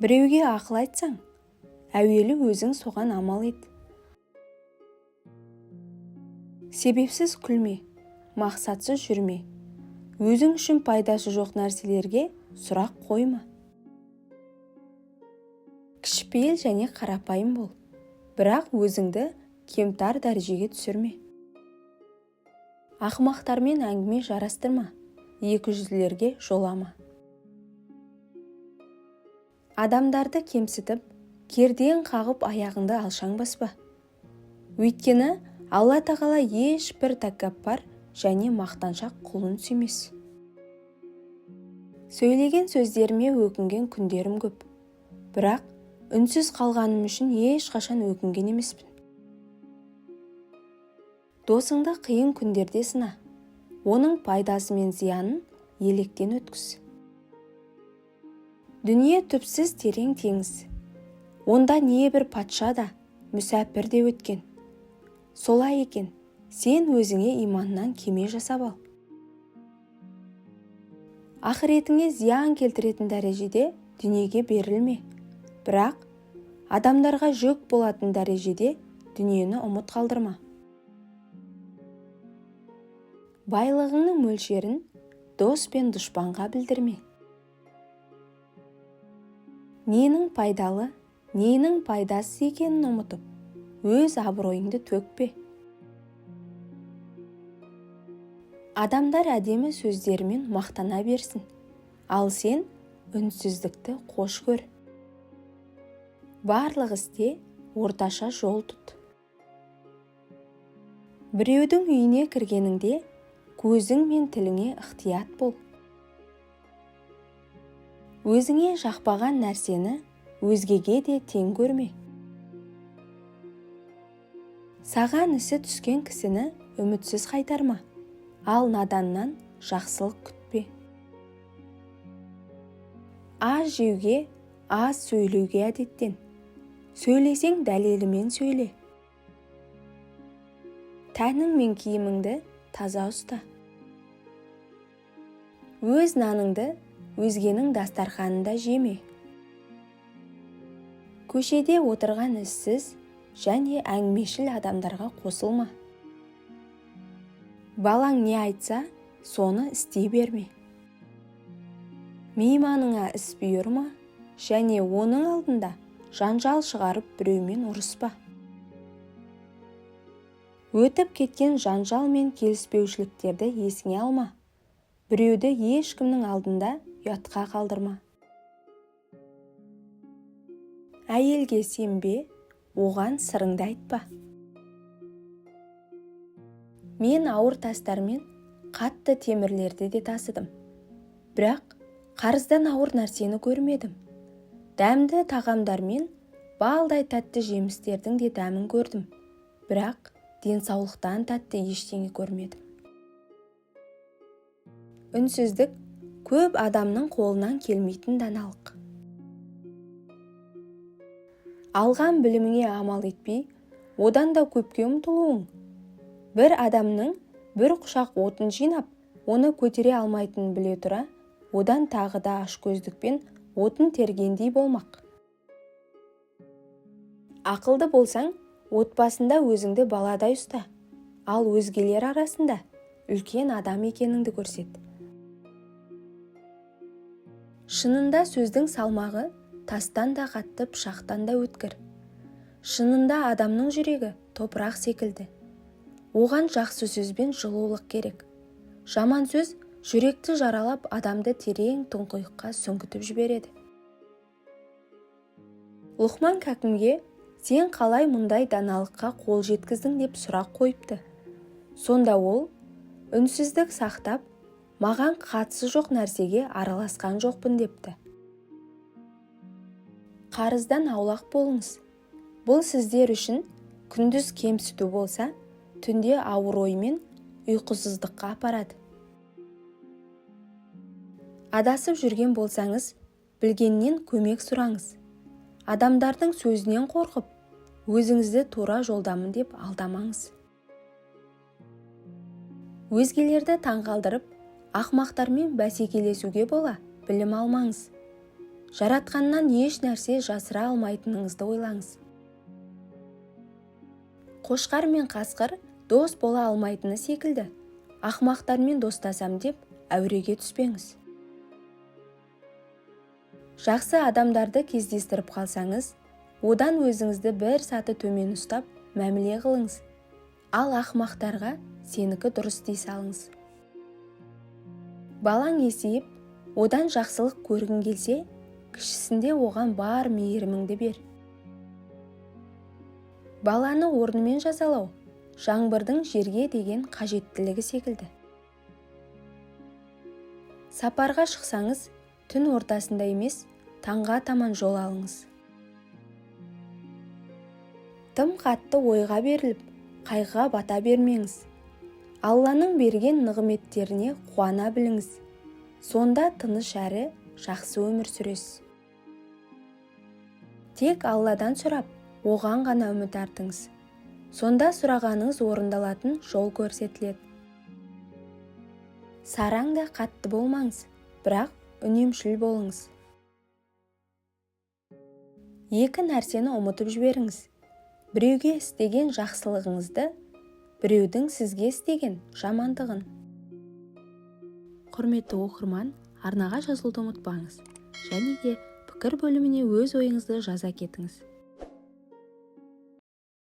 Біреуге ақыл айтсаң, әуелі өзің соған амал ет. Себепсіз күлме, мақсатсыз жүрме. Өзің үшін пайдасы жоқ нәрселерге сұрақ қойма. Кішіпейіл және қарапайым бол, бірақ өзіңді кемтар дәрежеге түсірме. Ақымақтармен әңгіме жарастырма, екіжүзділерге жолама. Адамдарды кемсітіп, кердең қағып аяғыңды алшаң баспа. Өйткені Алла тағала ешбір тәкаппар және мақтаншақ құлын сүймес. Сөйлеген сөздеріме өкінген күндерім көп, бірақ үнсіз қалғаным үшін ешқашан өкінген емеспін. Досыңды қиын күндерде сына, оның пайдасы мен зиянын електен өткіз. Дүние түпсіз терең теңіз. Онда не бір патша да, мүсәпір де өткен. Солай екен, сен өзіңе иманнан кеме жасап ал. Ақыретіңе зиян келтіретін дәрежеде дүниеге берілме, бірақ адамдарға жүк болатын дәрежеде дүниені ұмыт қалдырма. Байлығыңның мөлшерін дос пен дұшпанға білдірме. Ненің пайдалы, ненің пайдасыз екенін ұмытып, өз абыройыңды төкпе. Адамдар әдемі сөздерімен мақтана берсін, ал сен үнсіздікті қош көр. Барлық істе орташа жол тұт. Біреудің үйіне кіргеніңде көзің мен тіліңе ықтият бол. Өзіңе жақпаған нәрсені өзгеге де тең көрме. Саған ісі түскен кісіні үмітсіз қайтарма, ал наданнан жақсылық күтпе. Аз жеуге, аз сөйлеуге әдеттен. Сөйлесең дәлелімен сөйле. Тәнің мен киіміңді таза ұста. Өз наныңды өзгенің дастарханында жеме. Көшеде отырған іссіз және әңгімешіл адамдарға қосылма. Балаң не айтса, соны істей берме. Мейманыңа іс бұйырма, және оның алдында жанжал шығарып біреумен ұрыспа. Өтіп кеткен жанжал мен келіспеушіліктерді есіңе алма. Біреуді ешкімнің алдында ұятқа қалдырма. Әйелге сенбе, оған сырыңды айтпа. Мен ауыр тастармен қатты темірлерді де тасыдым, бірақ қарыздан ауыр нәрсені көрмедім. Дәмді тағамдармен балдай тәтті жемістердің де дәмін көрдім, бірақ денсаулықтан тәтті ештеңе көрмедім. Үнсіздік көп адамның қолынан келмейтін даналық. Алған біліміңе амал етпей, одан да көпке ұмтылуың. Бір адамның бір құшақ отын жинап, оны көтере алмайтынын біле тұра, одан тағы да ашкөздікпен отын тергендей болмақ. Ақылды болсаң, отбасында өзіңді баладай ұста, ал өзгелер арасында үлкен адам екеніңді көрсет. Шынында сөздің салмағы тастан да қатты, пышақтан да өткір. Шынында адамның жүрегі топырақ секілді. Оған жақсы сөз бен жылулық керек. Жаман сөз жүректі жаралап, адамды терең тұңғиыққа сүңгітіп жібереді. Лұқман Хәкімге сен қалай мұндай даналыққа қол жеткіздің деп сұрақ қойыпты. Сонда ол, үнсіздік сақтап, маған қатысы жоқ нәрсеге араласқан жоқпын депті. Қарыздан аулақ болыңыз. Бұл сіздер үшін күндіз кемсіту болса, түнде ауыр оймен ұйқысыздыққа апарады. Адасып жүрген болсаңыз, білгеннен көмек сұраңыз. Адамдардың сөзінен қорқып, өзіңізді тура жолдамын деп алдамаңыз. Өзгелерді таңғалдырып, ақымақтармен бәсекелесуге бола білім алмаңыз. Жаратқаннан еш нәрсе жасыра алмайтыныңызды ойлаңыз. Қошқар мен қасқыр дос бола алмайтыны секілді, ақымақтармен достасам деп әуреге түспеңіз. Жақсы адамдарды кездестіріп қалсаңыз, одан өзіңізді бір саты төмен ұстап, мәміле қылыңыз. Ал ақымақтарға сенікі дұрыс дей салыңыз. Балаң есейіп, одан жақсылық көргің келсе, кішісінде оған бар мейіріміңді бер. Баланы орнымен жазалау, жаңбырдың жерге деген қажеттілігі секілді. Сапарға шықсаңыз, түн ортасында емес, таңға таман жол алыңыз. Тым қатты ойға беріліп, қайғыға бата бермеңіз. Алланың берген нығметтеріне қуана біліңіз. Сонда тыныш әрі жақсы өмір сүресіз. Тек Алладан сұрап, оған ғана үміт артыңыз. Сонда сұрағаныңыз орындалатын жол көрсетіледі. Сараң да қатты болмаңыз, бірақ үнемшіл болыңыз. Екі нәрсені ұмытып жіберіңіз. Біреуге істеген жақсылығыңызды, біреудің сізге істеген жамандығын. Құрметті оқырман, арнаға жазылуды ұмытпаңыз. Және де пікір бөліміне өз ойыңызды жаза кетіңіз.